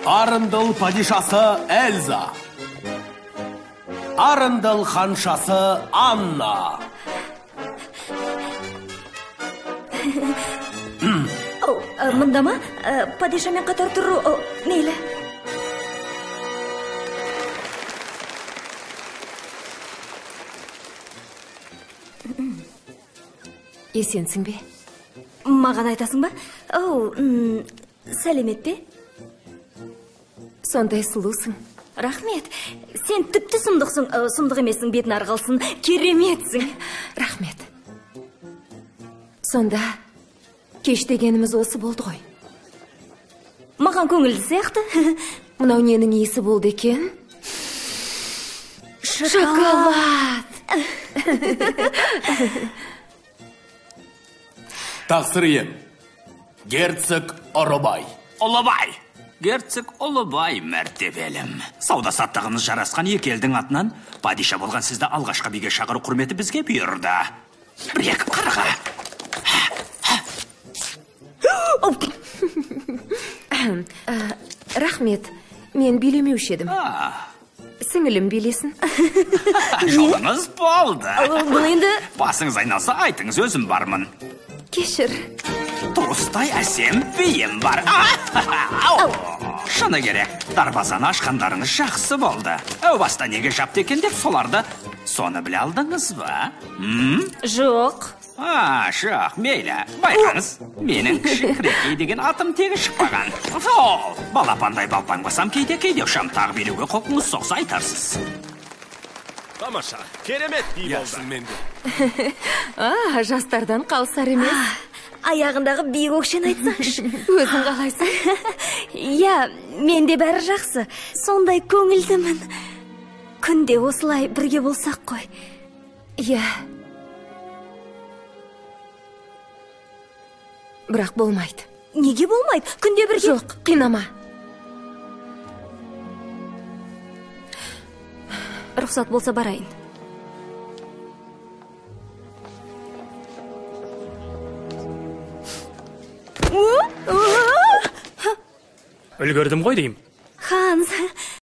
Арындыл падишасы Эльза. Арындыл ханшасы Анна. Мында ма? Падишамен қатар тұру, мейлі. Есенсің бе? Маған айтасың ба? Сәлемет пе? Сондай сұлусың. Рахмет. Сен тіпті сұмдықсың, сұмдық емессің, бетін арғалсың, кереметсің. Рахмет. Сонда кеш дегеніміз осы болды ғой. Маған көңілді сияқты. Мынау ненің иісі болды екен? Шоколад. Тақсыр ем. Герцог Орыбай. Олыбай. Герцог Олыбай мәртебелім. Сауда-саттығымыз жарасқан екі елдің атынан падиша болған сізді алғашқы биге шақыру құрметі бізге бұйырды. Бір-екі қарға. Рахмет, мен билемеуші едім. Сіңілім билесін. Жолыңыз болды. Бұл енді... Басыңыз айналса айтыңыз, өзім бармын. Кешір. Туыстай әсем бейім бар. Шыны керек, дарбазаны ашқандарыңыз жақсы болды. Әу баста неге жапты екен деп соларды соны біле алдыңыз ба? Жоқ. Жоқ, мейлі. Байқаңыз, менің кіші Крекей деген атым тегі шықпаған. Балапандай балпаң басам кейде ұшам тағы билеуге қолыңыз соқса айтарсыз. Тамаша, керемет би болды. Яшын менде. Жастардан қалсар емес. Аяғындағы биік өкшен айтсаңшы. Өзің қалайсың? Я, менде бәрі жақсы. Сондай көңілдімін. Күнде осылай бірге болсақ қой. Я. Бірақ болмайды. Неге болмайды? Күнде бірге... Жоқ, қинама. Рұқсат болса барайын. Үлгердім ғой деймін. Ханс,